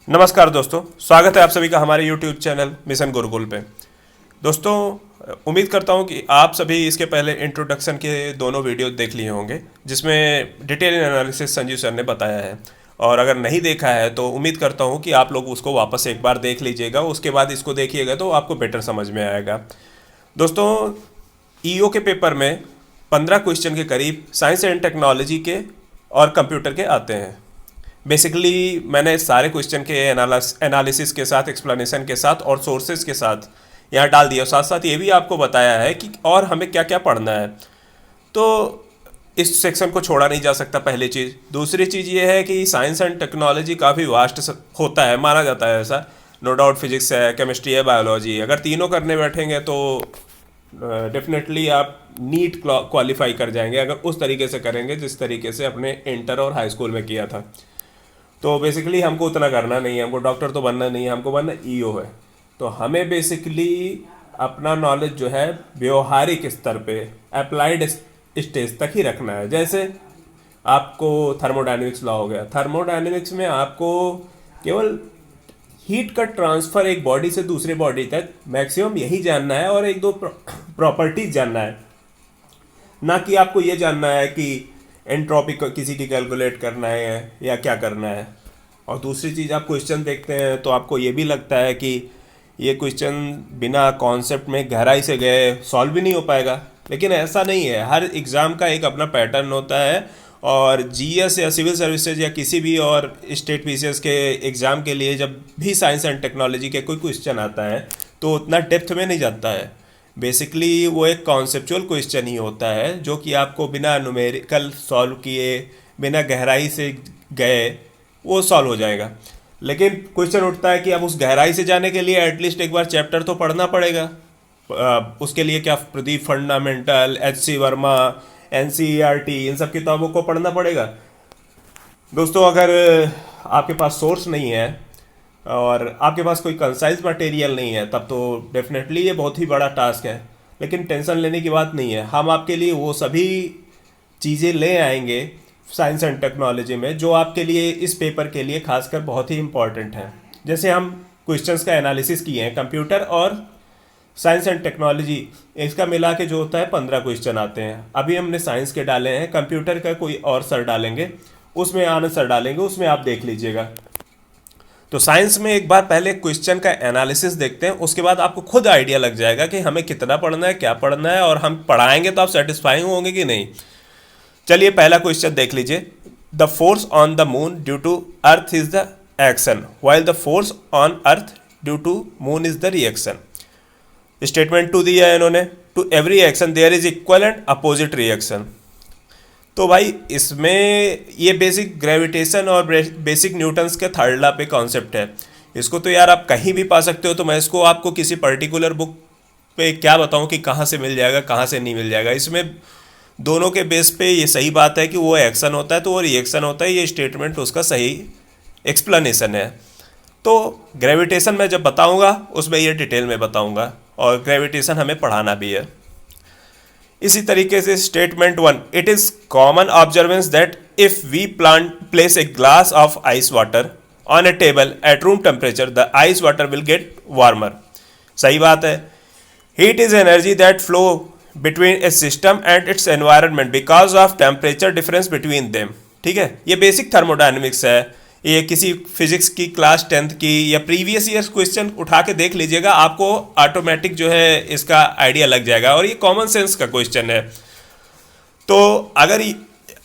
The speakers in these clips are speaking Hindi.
नमस्कार दोस्तों, स्वागत है आप सभी का हमारे YouTube चैनल मिशन गुरुकुल पे। दोस्तों, उम्मीद करता हूँ कि आप सभी इसके पहले इंट्रोडक्शन के दोनों वीडियो देख लिए होंगे, जिसमें डिटेल एनालिसिस संजीव सर ने बताया है। और अगर नहीं देखा है तो उम्मीद करता हूँ कि आप लोग उसको वापस एक बार देख लीजिएगा, उसके बाद इसको देखिएगा तो आपको बेटर समझ में आएगा। दोस्तों, ईओ के पेपर में 15 क्वेश्चन के करीब साइंस एंड टेक्नोलॉजी के और कंप्यूटर के आते हैं। बेसिकली मैंने सारे क्वेश्चन के एनालिसिस के साथ, एक्सप्लेनेशन के साथ और सोर्सेज के साथ यहाँ डाल दिया। साथ साथ ये भी आपको बताया है कि और हमें क्या क्या पढ़ना है। तो इस सेक्शन को छोड़ा नहीं जा सकता, पहली चीज़। दूसरी चीज़ ये है कि साइंस एंड टेक्नोलॉजी काफ़ी वास्ट होता है, माना जाता है ऐसा। नो डाउट फिजिक्स है, केमिस्ट्री है, बायोलॉजी। अगर तीनों करने बैठेंगे तो डेफिनेटली आप नीट क्वालिफाई कर जाएंगे, अगर उस तरीके से करेंगे जिस तरीके से अपने इंटर और हाई स्कूल में किया था। तो बेसिकली हमको उतना करना नहीं है, हमको डॉक्टर तो बनना नहीं है, हमको बनना ईओ है। तो हमें बेसिकली अपना नॉलेज जो है व्यवहारिक स्तर पे, अप्लाइड स्टेज तक ही रखना है। जैसे आपको थर्मोडायनेमिक्स लॉ हो गया, थर्मोडायनेमिक्स में आपको केवल हीट का ट्रांसफ़र एक बॉडी से दूसरे बॉडी तक मैक्सिमम यही जानना है और एक दो प्रॉपर्टीज जानना है, ना कि आपको ये जानना है कि एंट्रोपी किसी की कैलकुलेट करना है या क्या करना है। और दूसरी चीज़, आप क्वेश्चन देखते हैं तो आपको ये भी लगता है कि ये क्वेश्चन बिना कॉन्सेप्ट में गहराई से गए सॉल्व भी नहीं हो पाएगा, लेकिन ऐसा नहीं है। हर एग्ज़ाम का एक अपना पैटर्न होता है और जीएस या सिविल सर्विसेज या किसी भी और स्टेट पीसीएस के एग्ज़ाम के लिए जब भी साइंस एंड टेक्नोलॉजी के कोई क्वेश्चन आता है तो उतना डेप्थ में नहीं जाता है। बेसिकली वो एक कॉन्सेप्चुअल क्वेश्चन ही होता है जो कि आपको बिना न्यूमेरिकल सॉल्व किए, बिना गहराई से गए वो सॉल्व हो जाएगा। लेकिन क्वेश्चन उठता है कि अब उस गहराई से जाने के लिए एटलीस्ट एक बार चैप्टर तो पढ़ना पड़ेगा। उसके लिए क्या प्रदीप फंडामेंटल, एच.सी. वर्मा, एनसीईआरटी, इन सब किताबों को पढ़ना पड़ेगा। दोस्तों, अगर आपके पास सोर्स नहीं है और आपके पास कोई कंसाइज मटेरियल नहीं है, तब तो डेफिनेटली ये बहुत ही बड़ा टास्क है। लेकिन टेंशन लेने की बात नहीं है, हम आपके लिए वो सभी चीज़ें ले आएंगे साइंस एंड टेक्नोलॉजी में जो आपके लिए इस पेपर के लिए खासकर बहुत ही इम्पॉर्टेंट है। जैसे हम क्वेश्चंस का एनालिसिस किए हैं, कंप्यूटर और साइंस एंड टेक्नोलॉजी इसका मिला के जो होता है 15 क्वेश्चन आते हैं। अभी हमने साइंस के डाले हैं, कंप्यूटर का कोई और सर डालेंगे, उसमें आनंद सर डालेंगे, उसमें आप देख लीजिएगा। तो साइंस में एक बार पहले क्वेश्चन का एनालिसिस देखते हैं, उसके बाद आपको खुद आइडिया लग जाएगा कि हमें कितना पढ़ना है, क्या पढ़ना है, और हम पढ़ाएंगे तो आप सेटिस्फाई होंगे कि नहीं। चलिए पहला क्वेश्चन देख लीजिए। The force on the moon due to earth is the action while the force on earth due to moon is the reaction. Statement 2 दिया है इन्होंने, to every action there is equal and opposite reaction. तो भाई इसमें ये बेसिक ग्रेविटेशन और बेसिक न्यूटन्स के थर्ड लॉ पे कॉन्सेप्ट है। इसको तो यार आप कहीं भी पा सकते हो, तो मैं इसको आपको किसी पर्टिकुलर बुक पे क्या बताऊं कि कहाँ से मिल जाएगा, कहाँ से नहीं मिल जाएगा। इसमें दोनों के बेस पे ये सही बात है कि वो एक्शन होता है तो वो रिएक्शन होता है, ये स्टेटमेंट उसका सही एक्सप्लेनेशन है। तो ग्रेविटेशन मैं जब बताऊंगा उसमें ये डिटेल में बताऊंगा, और ग्रेविटेशन हमें पढ़ाना भी है। इसी तरीके से statement 1, it is common observance that if we place a glass of ice water on a table at room temperature the ice water will get warmer. सही बात है। Heat is energy that flow between a system and its environment because of temperature difference between them. ठीक है, ये बेसिक थर्मोडायनेमिक्स है। ये किसी फिजिक्स की क्लास 10th की या प्रीवियस ईयर क्वेश्चन उठा के देख लीजिएगा, आपको ऑटोमेटिक जो है इसका आइडिया लग जाएगा, और ये कॉमन सेंस का क्वेश्चन है। तो अगर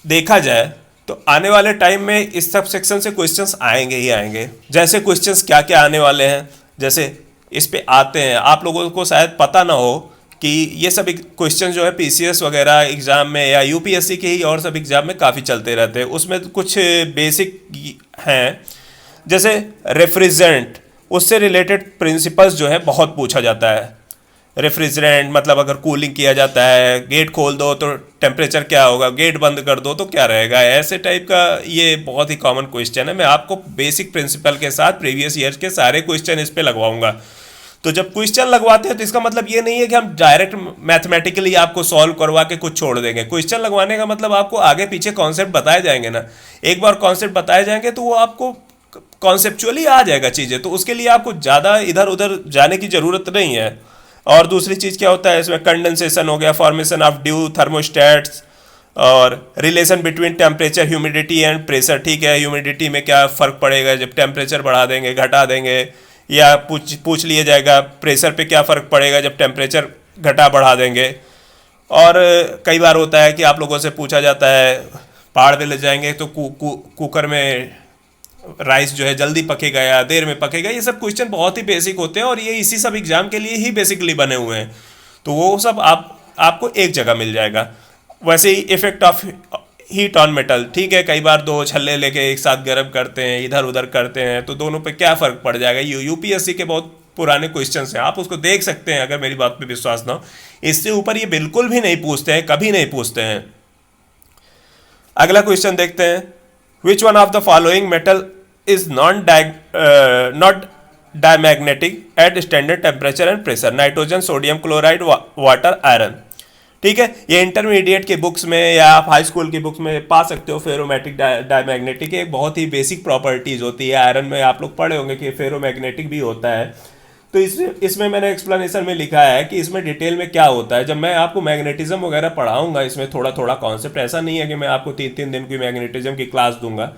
देखा जाए तो आने वाले टाइम में इस सब सेक्शन से क्वेश्चंस आएंगे ही आएंगे। जैसे क्वेश्चंस क्या क्या आने वाले हैं, जैसे इस पे आते हैं, आप लोगों को शायद पता ना हो कि ये सब क्वेश्चन जो है पीसीएस वगैरह एग्ज़ाम में या यूपीएससी के ही और सब एग्ज़ाम में काफ़ी चलते रहते हैं। उसमें कुछ बेसिक हैं, जैसे रेफ्रिजरेंट, उससे रिलेटेड प्रिंसिपल्स जो है बहुत पूछा जाता है। रेफ्रिजरेंट मतलब अगर कूलिंग किया जाता है, गेट खोल दो तो टेम्परेचर क्या होगा, गेट बंद कर दो तो क्या रहेगा, ऐसे टाइप का ये बहुत ही कॉमन क्वेश्चन है। मैं आपको बेसिक प्रिंसिपल के साथ प्रीवियस ईयर के सारे क्वेश्चन इस पे लगवाऊंगा। तो जब क्वेश्चन लगवाते हैं तो इसका मतलब ये नहीं है कि हम डायरेक्ट मैथमेटिकली आपको सॉल्व करवा के कुछ छोड़ देंगे। क्वेश्चन लगवाने का मतलब आपको आगे पीछे कॉन्सेप्ट बताए जाएंगे ना। एक बार कॉन्सेप्ट बताए जाएंगे तो वो आपको कॉन्सेप्चुअली आ जाएगा चीज़ें, तो उसके लिए आपको ज़्यादा इधर उधर जाने की ज़रूरत नहीं है। और दूसरी चीज़ क्या होता है इसमें, कंडेंसेशन हो गया, फॉर्मेशन ऑफ ड्यू, थर्मोस्टेट्स, और relation between temperature, humidity and pressure. ठीक है, ह्यूमिडिटी में क्या फ़र्क पड़ेगा जब टेम्परेचर बढ़ा देंगे, घटा देंगे, या पूछ लिया जाएगा प्रेशर पे क्या फ़र्क पड़ेगा जब टेम्परेचर घटा बढ़ा देंगे। और कई बार होता है कि आप लोगों से पूछा जाता है पहाड़ पे ले जाएंगे तो कुकर में राइस जो है जल्दी पकेगा या देर में पकेगा। ये सब क्वेश्चन बहुत ही बेसिक होते हैं और ये इसी सब एग्जाम के लिए ही बेसिकली बने हुए हैं, तो वो सब आपको एक जगह मिल जाएगा। वैसे ही effect of heat on metal, ठीक है, कई बार दो छल्ले लेके एक साथ गर्म करते हैं, इधर उधर करते हैं, तो दोनों पे क्या फ़र्क पड़ जाएगा। यूपीएससी के बहुत पुराने क्वेश्चन हैं, आप उसको देख सकते हैं अगर मेरी बात पे विश्वास ना हो। इससे ऊपर ये बिल्कुल भी नहीं पूछते हैं, कभी नहीं पूछते हैं। अगला क्वेश्चन देखते हैं, which one of the following metal is not diamagnetic at standard temperature and pressure, nitrogen, sodium chloride, water, iron. ठीक है, ये इंटरमीडिएट के बुक्स में या आप हाई स्कूल की बुक्स में पा सकते हो। फेरोमैग्नेटिक, डायमैग्नेटिक एक बहुत ही बेसिक प्रॉपर्टीज होती है। आयरन में आप लोग पढ़े होंगे कि फेरोमैग्नेटिक भी होता है। तो इसमें मैंने एक्सप्लेनेशन में लिखा है कि इसमें डिटेल में क्या होता है। जब मैं आपको मैग्नेटिज्म वगैरह पढ़ाऊंगा इसमें थोड़ा थोड़ा कॉन्सेप्ट, ऐसा नहीं है कि मैं आपको 3-3 दिन की मैग्नेटिज्म की क्लास दूंगा।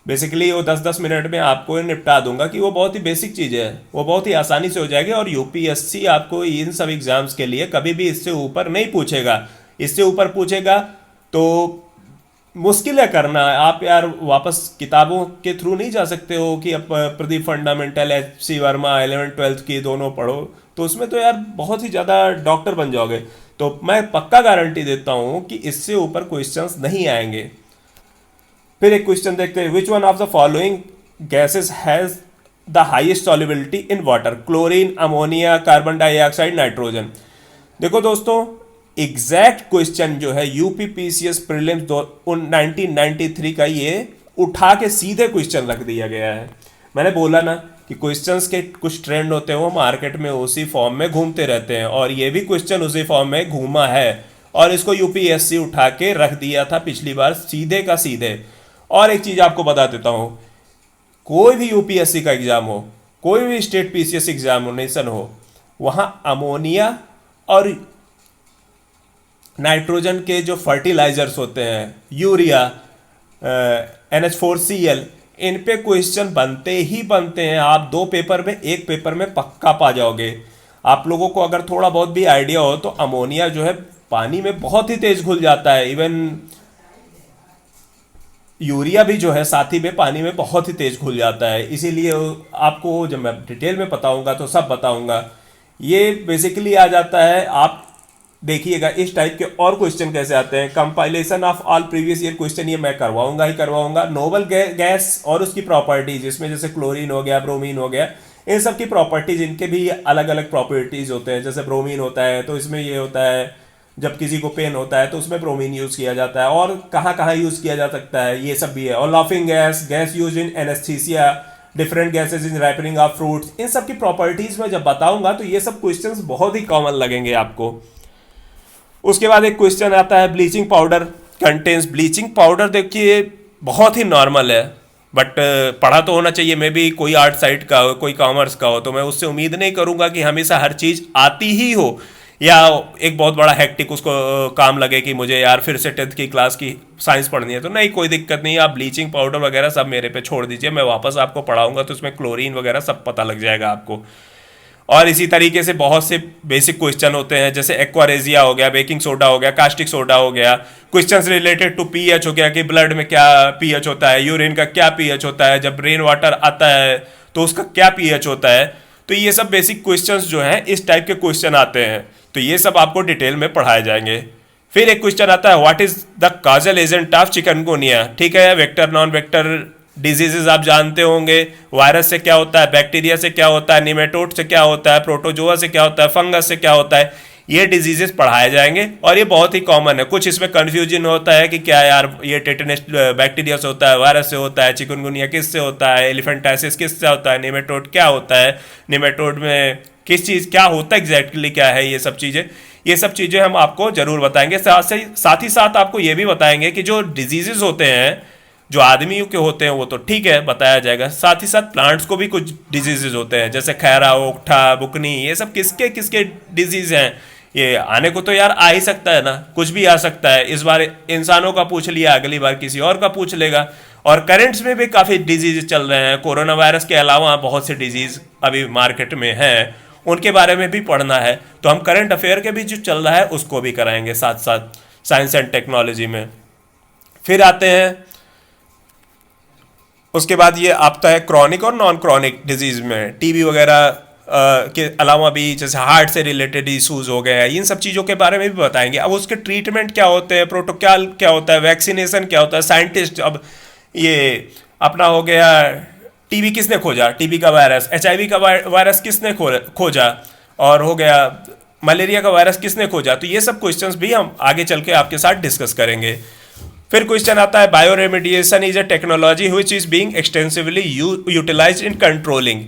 बेसिकली वो 10-10 मिनट में आपको निपटा दूंगा कि वो बहुत ही बेसिक चीज़ है, वो बहुत ही आसानी से हो जाएगी। और यूपीएससी आपको इन सब एग्जाम्स के लिए कभी भी इससे ऊपर नहीं पूछेगा। इससे ऊपर पूछेगा तो मुश्किल है करना। आप यार वापस किताबों के थ्रू नहीं जा सकते हो कि अब प्रदीप फंडामेंटल, एच.सी. वर्मा 11th-12th की दोनों पढ़ो, तो उसमें तो यार बहुत ही ज़्यादा डॉक्टर बन जाओगे। तो मैं पक्का गारंटी देता हूँ कि इससे ऊपर क्वेश्चंस नहीं आएंगे। फिर एक क्वेश्चन देखते हैं, which one of the following gases has the highest solubility in water, chlorine, ammonia, carbon dioxide, nitrogen. देखो दोस्तों, एग्जैक्ट क्वेश्चन जो है यूपीपीसीएस प्रीलिम्स 1993 का, ये उठा के सीधे क्वेश्चन रख दिया गया है। मैंने बोला ना कि क्वेश्चंस के कुछ ट्रेंड होते हैं, वो मार्केट में उसी फॉर्म में घूमते रहते हैं, और ये भी क्वेश्चन उसी फॉर्म में घूमा है और इसको यूपीएससी उठा के रख दिया था पिछली बार सीधे का सीधे। और एक चीज आपको बता देता हूं, कोई भी यूपीएससी का एग्जाम हो, कोई भी स्टेट पीसीएस एग्जामिनेशन हो, वहां अमोनिया और नाइट्रोजन के जो फर्टिलाइजर्स होते हैं, यूरिया, NH4Cl, इन पे क्वेश्चन बनते ही बनते हैं। आप 2 पेपर में, एक पेपर में पक्का पा जाओगे। आप लोगों को अगर थोड़ा बहुत भी आइडिया हो तो अमोनिया जो है पानी में बहुत ही तेज घुल जाता है। इवन यूरिया भी जो है साथ ही में पानी में बहुत ही तेज घुल जाता है। इसीलिए आपको जब मैं डिटेल में बताऊंगा तो सब बताऊंगा। ये बेसिकली आ जाता है, आप देखिएगा इस टाइप के और क्वेश्चन कैसे आते हैं। Compilation of all previous year question, ये मैं करवाऊंगा ही करवाऊंगा। नोबल गैस और उसकी प्रॉपर्टीज, इसमें जैसे क्लोरीन हो गया, ब्रोमीन हो गया, इन सब की प्रॉपर्टीज, इनके भी अलग अलग प्रॉपर्टीज होते हैं। जैसे ब्रोमीन होता है तो इसमें ये होता है, जब किसी को पेन होता है तो उसमें ब्रोमीन यूज किया जाता है, और कहाँ कहाँ यूज किया जा सकता है ये सब भी है। और laughing gas, gas use in anaesthesia, different gases in ripening of fruits, इन सब की प्रॉपर्टीज में जब बताऊंगा तो ये सब क्वेश्चंस बहुत ही कॉमन लगेंगे आपको। उसके बाद एक क्वेश्चन आता है, bleaching powder contains, bleaching powder देखिए बहुत ही नॉर्मल है, बट पढ़ा तो होना चाहिए। मे भी कोई आर्ट साइड का हो, कोई कॉमर्स का हो, तो मैं उससे उम्मीद नहीं करूंगा कि हमेशा हर चीज़ आती ही हो, या एक बहुत बड़ा हैक्टिक उसको काम लगे कि मुझे यार फिर से 10th की क्लास की साइंस पढ़नी है। तो नहीं, कोई दिक्कत नहीं है, आप ब्लीचिंग पाउडर वगैरह सब मेरे पे छोड़ दीजिए, मैं वापस आपको पढ़ाऊंगा तो उसमें क्लोरीन वगैरह सब पता लग जाएगा आपको। और इसी तरीके से बहुत से बेसिक क्वेश्चन होते हैं, जैसे एक्वारेजिया हो गया, बेकिंग सोडा हो गया, कास्टिक सोडा हो गया, क्वेश्चंस रिलेटेड टू पीएच हो गया कि ब्लड में क्या पीएच होता है, यूरिन का क्या पीएच होता है, जब रेन वाटर आता है तो उसका क्या पीएच होता है। तो ये सब बेसिक क्वेश्चंस जो हैं इस टाइप के क्वेश्चन आते हैं, तो ये सब आपको डिटेल में पढ़ाए जाएंगे। फिर एक क्वेश्चन आता है, what is the Kajal agent of chikungunya. ठीक है, वेक्टर नॉन वेक्टर डिजीजेज आप जानते होंगे, वायरस से क्या होता है, बैक्टीरिया से क्या होता है, निमेटोड से क्या होता है, प्रोटोजोआ से क्या होता है, फंगस से क्या होता है, ये डिजीजेस पढ़ाए जाएंगे। और ये बहुत ही कॉमन है, कुछ इसमें कंफ्यूजन होता है कि क्या यार ये टेटनस बैक्टीरिया से होता है, वायरस से होता है, चिकनगुनिया किससे होता है, एलिफेंटाइसिस किससे होता है, निमेटोड क्या होता है, निमेटोड में किस चीज़ क्या होता है, एग्जैक्टली क्या है, ये सब चीज़ें हम आपको जरूर बताएंगे। साथ ही साथ आपको ये भी बताएंगे कि जो डिजीजेज होते हैं जो आदमियों के होते हैं वो तो ठीक है बताया जाएगा, साथ ही साथ प्लांट्स को भी कुछ डिजीजेज होते हैं, जैसे खैरा, ओकठा, बुकनी, ये सब किसके किसके डिजीज हैं। ये आने को तो यार आ ही सकता है ना, कुछ भी आ सकता है। इस बार इंसानों का पूछ लिया, अगली बार किसी और का पूछ लेगा। और करेंट्स में भी काफ़ी डिजीज चल रहे हैं, कोरोना वायरस के अलावा बहुत से डिजीज अभी मार्केट में हैं, उनके बारे में भी पढ़ना है। तो हम करंट अफेयर के भी जो चल रहा है उसको भी कराएंगे साथ साथ साइंस एंड टेक्नोलॉजी में। फिर आते हैं उसके बाद ये आता है क्रॉनिक और नॉन क्रॉनिक डिजीज में, टीबी वगैरह के अलावा भी जैसे हार्ट से रिलेटेड इशूज हो गए हैं, इन सब चीज़ों के बारे में भी बताएंगे। अब उसके ट्रीटमेंट क्या होते हैं, प्रोटोकॉल क्या होता है, वैक्सीनेशन क्या होता है, साइंटिस्ट, अब ये अपना हो गया टीबी किसने खोजा, टीबी का वायरस, एचआईवी का वायरस किसने खोजा, और हो गया मलेरिया का वायरस किसने खोजा। तो ये सब क्वेश्चंस भी हम आगे चल के आपके साथ डिस्कस करेंगे। फिर क्वेश्चन आता है bioremediation is a technology which is being extensively utilized in controlling.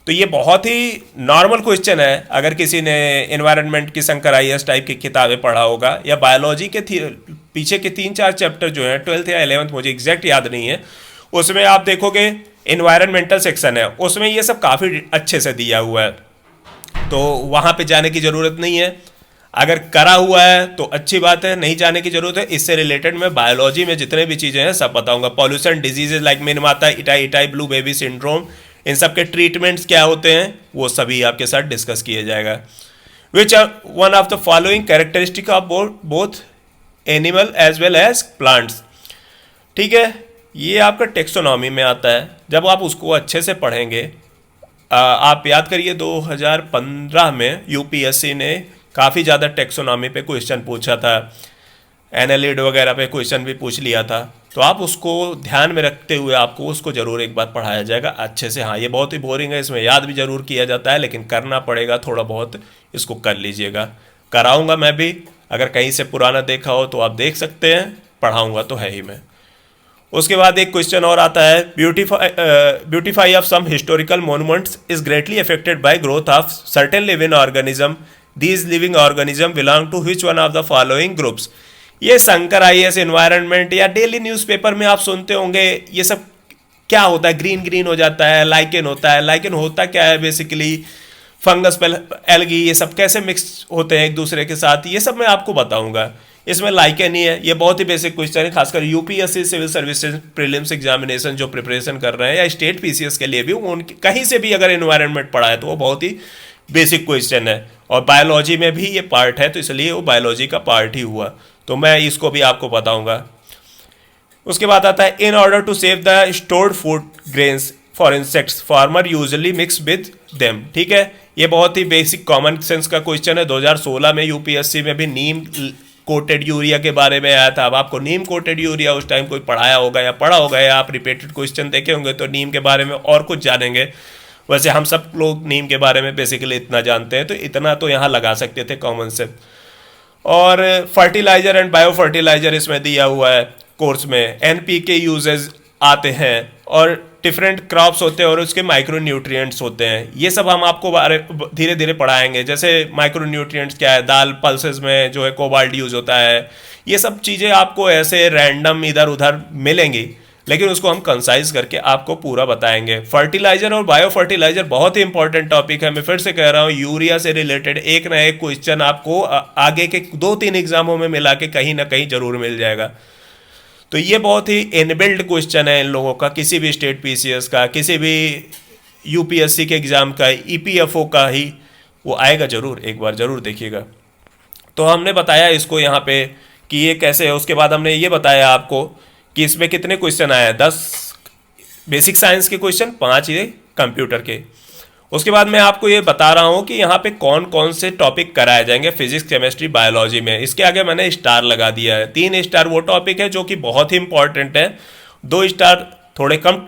तो ये बहुत ही नॉर्मल क्वेश्चन है, अगर किसी ने एनवायरनमेंट की शंकर IAS टाइप की किताबें पढ़ा होगा, या बायोलॉजी के पीछे के 3-4 चैप्टर जो हैं 12th या 11th, मुझे एग्जैक्ट याद नहीं है, उसमें आप देखोगे एनवायरनमेंटल सेक्शन है, उसमें ये सब काफ़ी अच्छे से दिया हुआ है, तो वहाँ पे जाने की ज़रूरत नहीं है। अगर करा हुआ है तो अच्छी बात है, नहीं जाने की जरूरत है। इससे रिलेटेड मैं बायोलॉजी में जितने भी चीज़ें हैं सब बताऊंगा। Pollution diseases like Minamata, itai itai, blue baby syndrome, इन सब के ट्रीटमेंट्स क्या होते हैं वो सभी आपके साथ डिस्कस किया जाएगा। Which are one of the following characteristic of both animal as well as plants. ठीक है, ये आपका टेक्सोनॉमी में आता है, जब आप उसको अच्छे से पढ़ेंगे। आप याद करिए 2015 में यूपीएससी ने काफ़ी ज़्यादा टेक्सोनॉमी पे क्वेश्चन पूछा था, एनालिड वगैरह पे क्वेश्चन भी पूछ लिया था, तो आप उसको ध्यान में रखते हुए आपको उसको ज़रूर एक बार पढ़ाया जाएगा अच्छे से। हाँ, ये बहुत ही बोरिंग है, इसमें याद भी ज़रूर किया जाता है, लेकिन करना पड़ेगा थोड़ा बहुत, इसको कर लीजिएगा। कराऊंगा मैं भी, अगर कहीं से पुराना देखा हो तो आप देख सकते हैं, पढ़ाऊँगा तो है ही मैं। उसके बाद एक क्वेश्चन और आता है, beautify of some historical monuments is greatly affected by growth of certain living organism, these living organism belong to which one of the following groups. ये शंकर IAS, एनवायरनमेंट या डेली न्यूज़पेपर में आप सुनते होंगे, ये सब क्या होता है, ग्रीन ग्रीन हो जाता है, लाइकेन होता है। लाइकेन होता क्या है, बेसिकली फंगस, एल्गी, ये सब कैसे मिक्स होते हैं एक दूसरे के साथ, ये सब मैं आपको बताऊंगा। इसमें लाइकेन ही है, ये बहुत ही बेसिक क्वेश्चन है, खासकर UPSC civil services prelims examination जो प्रिपरेशन कर रहे हैं, या स्टेट PCS के लिए भी, उनके कहीं से भी अगर एनवायरनमेंट पढ़ा है तो वो बहुत ही बेसिक क्वेश्चन है। और बायोलॉजी में भी ये पार्ट है, तो इसलिए वो बायोलॉजी का पार्ट ही हुआ, तो मैं इसको भी आपको बताऊंगा। उसके बाद आता है, in order to save the stored food grains for insects farmer usually mix with them. ठीक है, ये बहुत ही बेसिक कॉमन सेंस का क्वेश्चन है। 2016 में यूपीएससी में भी नीम कोटेड यूरिया के बारे में आया था। अब आपको नीम कोटेड यूरिया उस टाइम कोई पढ़ाया होगा या पढ़ा होगा, या आप रिपीटेड क्वेश्चन देखे होंगे, तो नीम के बारे में और कुछ जानेंगे। वैसे हम सब लोग नीम के बारे में बेसिकली इतना जानते हैं, तो इतना तो यहाँ लगा सकते थे कॉमन से। और फर्टिलाइजर एंड बायो फर्टिलाइजर इसमें दिया हुआ है कोर्स में, NPK यूजेस आते हैं, और डिफरेंट क्रॉप्स होते हैं और उसके माइक्रो न्यूट्रिएंट्स होते हैं। ये सब हम आपको धीरे धीरे पढ़ाएंगे। जैसे माइक्रो न्यूट्रिएंट्स क्या है, दाल पल्सेस में जो है कोबाल्ट यूज होता है, ये सब चीज़ें आपको ऐसे रैंडम इधर उधर मिलेंगी, लेकिन उसको हम कंसाइज करके आपको पूरा बताएंगे। फर्टिलाइजर और बायो फर्टिलाइजर बहुत ही इंपॉर्टेंट टॉपिक है। मैं फिर से कह रहा हूँ, यूरिया से रिलेटेड एक ना एक क्वेश्चन आपको आगे के 2-3 एग्जामों में मिला के कहीं ना कहीं जरूर मिल जाएगा। तो ये बहुत ही इनबिल्ट क्वेश्चन है इन लोगों का, किसी भी स्टेट PCS का, किसी भी UPSC के एग्ज़ाम का, EPFO का ही वो आएगा जरूर, एक बार जरूर देखिएगा। तो हमने बताया इसको यहाँ पे कि ये कैसे है। उसके बाद हमने ये बताया आपको कि इसमें कितने क्वेश्चन आए हैं, 10 बेसिक साइंस के क्वेश्चन, 5 ये कंप्यूटर के। उसके बाद मैं आपको ये बता रहा हूँ कि यहाँ पे कौन कौन से टॉपिक कराए जाएंगे फिजिक्स, केमिस्ट्री, बायोलॉजी में। इसके आगे मैंने स्टार लगा दिया है। 3 स्टार वो टॉपिक है जो कि बहुत ही इंपॉर्टेंट है, 2 स्टार थोड़े कम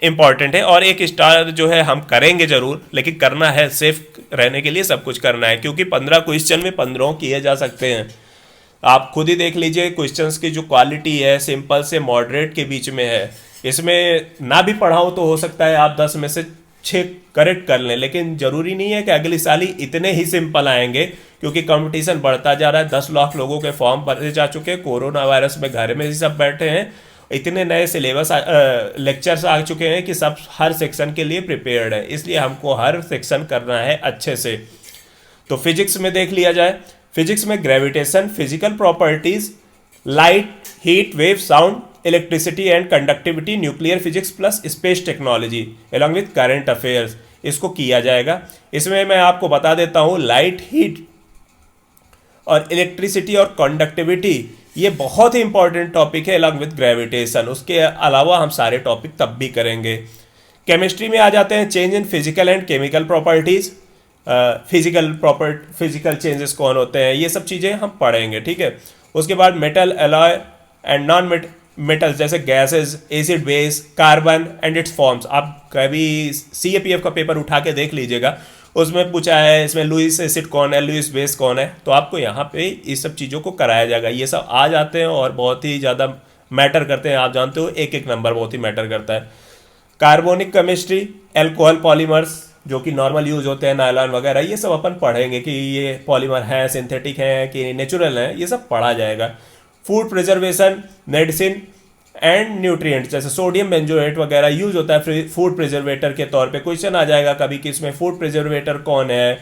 इंपॉर्टेंट है, और 1 स्टार जो है हम करेंगे जरूर, लेकिन करना है, सेफ रहने के लिए सब कुछ करना है, क्योंकि 15 क्वेश्चन में 15 किए जा सकते हैं। आप खुद ही देख लीजिए क्वेश्चंस की जो क्वालिटी है, सिंपल से मॉडरेट के बीच में है। इसमें ना भी पढ़ाओ तो हो सकता है आप 10 में से 6 करेक्ट कर लें, लेकिन जरूरी नहीं है कि अगली साल ही इतने ही सिंपल आएंगे, क्योंकि कंपटीशन बढ़ता जा रहा है। 10 लाख लोगों के फॉर्म भरे जा चुके हैं, कोरोना वायरस में घर में ही सब बैठे हैं, इतने नए सिलेबस लेक्चर्स आ चुके हैं कि सब हर सेक्शन के लिए प्रिपेयर्ड है, इसलिए हमको हर सेक्शन करना है अच्छे से। तो फिजिक्स में देख लिया जाए, फिजिक्स में gravitation, physical properties, light, heat, wave, sound, electricity and conductivity, nuclear physics plus space technology along with current affairs, इसको किया जाएगा। इसमें मैं आपको बता देता हूँ, लाइट, हीट और इलेक्ट्रिसिटी और कंडक्टिविटी ये बहुत ही इंपॉर्टेंट टॉपिक है अलॉन्ग विथ ग्रेविटेशन। उसके अलावा हम सारे टॉपिक तब भी करेंगे। केमिस्ट्री में आ जाते हैं, change in physical and chemical properties, physical changes कौन होते हैं, ये सब चीज़ें हम पढ़ेंगे, ठीक है। उसके बाद metal, alloy and non metals जैसे gases, acid, base, carbon and its forms. आप कभी CAPF का पेपर उठा के देख लीजिएगा, उसमें पूछा है इसमें लुईस एसिड कौन है, लुईस बेस कौन है, तो आपको यहाँ पे इस सब चीज़ों को कराया जाएगा। ये सब आ जाते हैं और बहुत ही ज़्यादा मैटर करते हैं, आप जानते हो एक एक नंबर बहुत ही मैटर करता है। कार्बोनिक केमिस्ट्री, एल्कोहल पॉलीमर्स जो कि नॉर्मल यूज होते हैं, नायलॉन वगैरह, ये सब अपन पढ़ेंगे कि ये पॉलीमर हैं, सिंथेटिक हैं कि नेचुरल हैं, ये सब पढ़ा जाएगा। Food preservation, medicine and nutrients जैसे सोडियम बेंजोएट वगैरह यूज होता है फूड प्रिजर्वेटर के तौर पे। क्वेश्चन आ जाएगा कभी कि इसमें फूड प्रिजर्वेटर कौन है,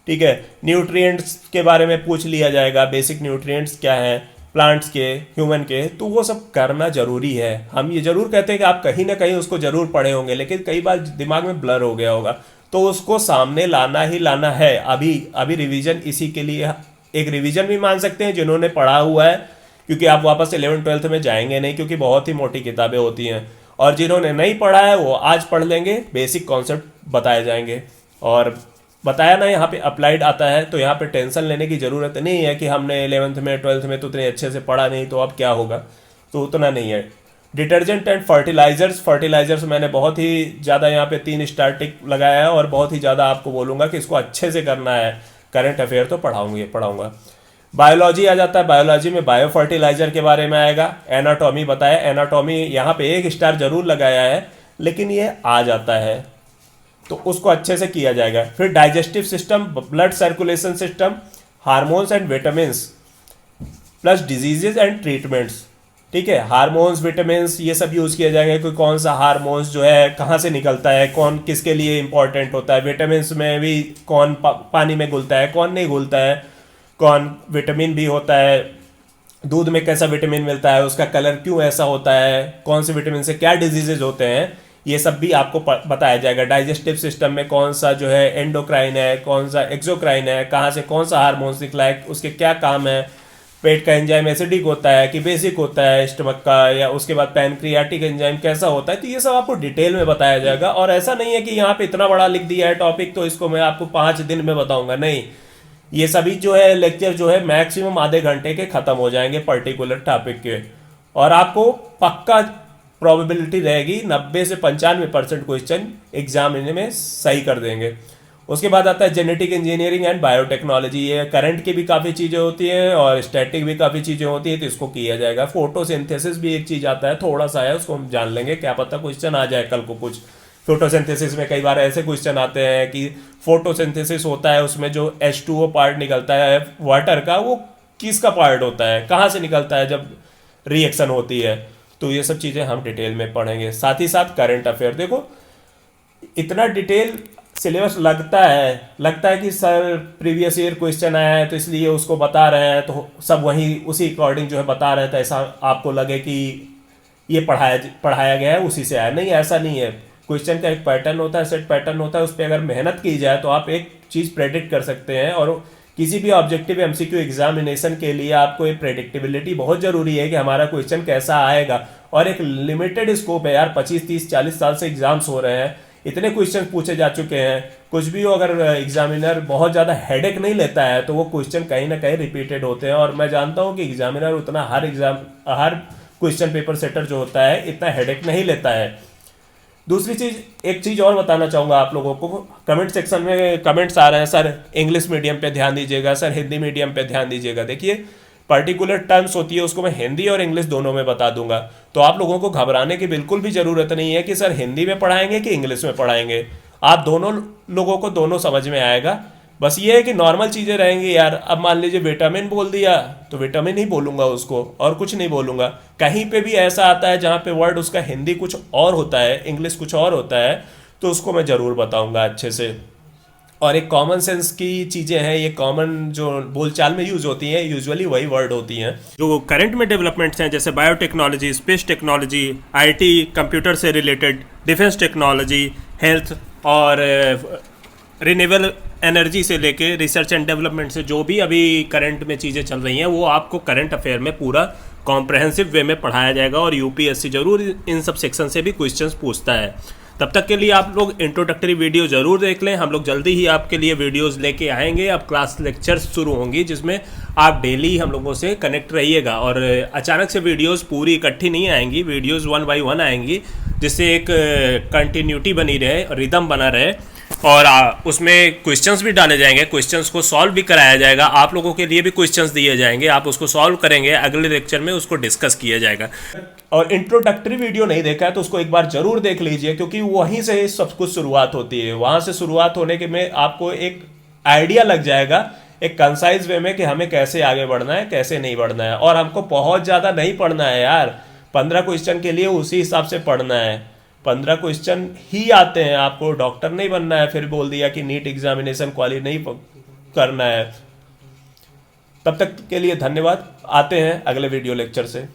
ठीक है। न्यूट्रिएंट्स के बारे में पूछ लिया जाएगा, बेसिक न्यूट्रिएंट्स क्या हैं प्लांट्स के, ह्यूमन के, तो वो सब करना जरूरी है। हम ये जरूर कहते हैं कि आप कहीं ना कहीं उसको जरूर पढ़े होंगे, लेकिन कई बार दिमाग में ब्लर हो गया होगा, तो उसको सामने लाना ही लाना है। अभी रिवीजन इसी के लिए, एक रिवीजन भी मान सकते हैं जिन्होंने पढ़ा हुआ है, क्योंकि आप वापस 11th-12th में जाएंगे नहीं, क्योंकि बहुत ही मोटी किताबें होती हैं। और जिन्होंने नहीं पढ़ा है वो आज पढ़ लेंगे, बेसिक कॉन्सेप्ट बताए जाएंगे। और बताया ना यहाँ पे अप्लाइड आता है, तो यहाँ पे टेंशन लेने की ज़रूरत नहीं है कि हमने 11th में 12th में तो उतने अच्छे से पढ़ा नहीं, तो अब क्या होगा, तो उतना नहीं है। डिटर्जेंट एंड फर्टिलाइजर्स मैंने बहुत ही ज़्यादा यहाँ पे 3 स्टार टिक लगाया है, और बहुत ही ज़्यादा आपको बोलूँगा कि इसको अच्छे से करना है। करंट अफेयर तो पढ़ाऊँगा। बायोलॉजी आ जाता है, बायोलॉजी में बायो फर्टिलाइजर के बारे में आएगा। एनाटॉमी बताया, एनाटॉमी यहाँ पे 1 स्टार जरूर लगाया है, लेकिन ये आ जाता है तो उसको अच्छे से किया जाएगा। फिर digestive system, blood circulation system, hormones and vitamin plus diseases and treatments, ठीक है। हार्मोन्स, विटामिन ये सब यूज़ किया जाएगा कि कौन सा हार्मोन्स जो है कहाँ से निकलता है, कौन किसके लिए इंपॉर्टेंट होता है। विटामिन में भी कौन पानी में घुलता है, कौन नहीं घुलता है, कौन विटामिन भी होता है, दूध में कैसा विटामिन मिलता है, उसका कलर क्यों ऐसा होता है, कौन से विटामिन से क्या डिजीजेज होते हैं, ये सब भी आपको बताया जाएगा। डाइजेस्टिव सिस्टम में कौन सा जो है एंडोक्राइन है, कौन सा एक्सोक्राइन है, कहाँ से कौन सा हार्मोन्स निकला है, उसके क्या काम है, पेट का एंजाइम एसिडिक होता है कि बेसिक होता है स्टमक का, या उसके बाद पैनक्रियाटिक एंजाइम कैसा होता है, तो ये सब आपको डिटेल में बताया जाएगा। और ऐसा नहीं है कि यहाँ पे इतना बड़ा लिख दिया है टॉपिक तो इसको मैं आपको 5 दिन में बताऊंगा, नहीं, ये सभी जो है लेक्चर जो है मैक्सिमम आधे घंटे के खत्म हो जाएंगे पर्टिकुलर टॉपिक के, और आपको पक्का प्रोबेबिलिटी रहेगी 90 से 95% क्वेश्चन एग्जाम में सही कर देंगे। उसके बाद आता है जेनेटिक इंजीनियरिंग एंड बायोटेक्नोलॉजी, ये करंट की भी काफ़ी चीज़ें होती हैं और स्टैटिक भी काफ़ी चीज़ें होती हैं, तो इसको किया जाएगा। फोटोसिंथेसिस भी एक चीज़ आता है, थोड़ा सा है, उसको हम जान लेंगे, क्या पता क्वेश्चन आ जाए कल को कुछ। फोटोसिंथेसिस में कई बार ऐसे क्वेश्चन आते हैं कि फोटोसिंथेसिस होता है, उसमें जो H2O पार्ट निकलता है वाटर का, वो किसका पार्ट होता है, कहाँ से निकलता है जब रिएक्शन होती है, तो ये सब चीज़ें हम डिटेल में पढ़ेंगे। साथ ही साथ करंट अफेयर, देखो इतना डिटेल सिलेबस लगता है कि सर प्रीवियस ईयर क्वेश्चन आया है तो इसलिए उसको बता रहे हैं, तो सब वही उसी अकॉर्डिंग जो है बता रहे हैं, तो ऐसा आपको लगे कि ये पढ़ाया गया है उसी से आया, नहीं, ऐसा नहीं है। क्वेश्चन का एक पैटर्न होता है, सेट पैटर्न होता है, उस पर अगर मेहनत की जाए तो आप एक चीज़ प्रेडिक्ट कर सकते हैं। और किसी भी ऑब्जेक्टिव MCQ एग्जामिनेशन के लिए आपको एक प्रेडिक्टेबिलिटी बहुत ज़रूरी है कि हमारा क्वेश्चन कैसा आएगा। और एक लिमिटेड स्कोप है यार, 25, 30, 40 साल से एग्जाम्स हो रहे हैं, इतने क्वेश्चन पूछे जा चुके हैं, कुछ भी हो, अगर एग्जामिनर बहुत ज़्यादा हेडेक नहीं लेता है तो वो क्वेश्चन कहीं ना कहीं रिपीटेड होते हैं। और मैं जानता हूँ कि एग्जामिनर उतना हर क्वेश्चन पेपर सेटर जो होता है इतना हेडेक नहीं लेता है। दूसरी चीज़, एक चीज़ और बताना चाहूँगा आप लोगों को, कमेंट सेक्शन में कमेंट्स आ रहे हैं, सर इंग्लिश मीडियम पे ध्यान दीजिएगा, सर हिंदी मीडियम पे ध्यान दीजिएगा। देखिए पर्टिकुलर टर्म्स होती है, उसको मैं हिंदी और इंग्लिश दोनों में बता दूंगा, तो आप लोगों को घबराने की बिल्कुल भी ज़रूरत नहीं है कि सर हिंदी में पढ़ाएंगे कि इंग्लिश में पढ़ाएंगे। आप दोनों लोगों को दोनों समझ में आएगा, बस ये है कि नॉर्मल चीज़ें रहेंगी यार। अब मान लीजिए विटामिन बोल दिया तो विटामिन ही बोलूंगा उसको, और कुछ नहीं बोलूंगा। कहीं पे भी ऐसा आता है जहाँ पे वर्ड उसका हिंदी कुछ और होता है, इंग्लिश कुछ और होता है, तो उसको मैं ज़रूर बताऊंगा अच्छे से। और एक कॉमन सेंस की चीज़ें हैं, ये कॉमन जो बोलचाल में यूज होती हैं, यूजुअली वही वर्ड होती हैं जो करंट में डेवलपमेंट्स हैं, जैसे biotechnology, space technology, IT, computer से रिलेटेड, डिफेंस टेक्नोलॉजी, हेल्थ और रिन्यूएबल एनर्जी से लेके रिसर्च एंड डेवलपमेंट से जो भी अभी करंट में चीज़ें चल रही हैं वो आपको करंट अफेयर में पूरा कॉम्प्रहेंसिव वे में पढ़ाया जाएगा। और यूपीएससी जरूर इन सब सेक्शन से भी क्वेश्चंस पूछता है। तब तक के लिए आप लोग इंट्रोडक्टरी वीडियो जरूर देख लें। हम लोग जल्दी ही आपके लिए वीडियोस लेके आएंगे। अब क्लास लेक्चर्स शुरू होंगी जिसमें आप डेली हम लोगों से कनेक्ट रहिएगा। और अचानक से वीडियोस पूरी इकट्ठी नहीं आएंगी, वीडियोस 1 बाय 1 आएंगी, जिससे एक कंटिन्यूटी बनी रहे, रिदम बना रहे। और उसमें क्वेश्चंस भी डाले जाएंगे, क्वेश्चंस को सॉल्व भी कराया जाएगा। आप लोगों के लिए भी क्वेश्चंस दिए जाएंगे, आप उसको सॉल्व करेंगे, अगले लेक्चर में उसको डिस्कस किया जाएगा। और इंट्रोडक्टरी वीडियो नहीं देखा है तो उसको एक बार जरूर देख लीजिए, क्योंकि वहीं से सब कुछ शुरुआत होती है। वहां से शुरुआत होने के में आपको एक आइडिया लग जाएगा, एक कंसाइज वे में, कि हमें कैसे आगे बढ़ना है, कैसे नहीं बढ़ना है। और हमको बहुत ज़्यादा नहीं पढ़ना है यार, 15 क्वेश्चन के लिए उसी हिसाब से पढ़ना है। 15 क्वेश्चन ही आते हैं, आपको डॉक्टर नहीं बनना है फिर बोल दिया कि नीट एग्जामिनेशन क्वाली नहीं करना है। तब तक के लिए धन्यवाद, आते हैं अगले वीडियो लेक्चर से।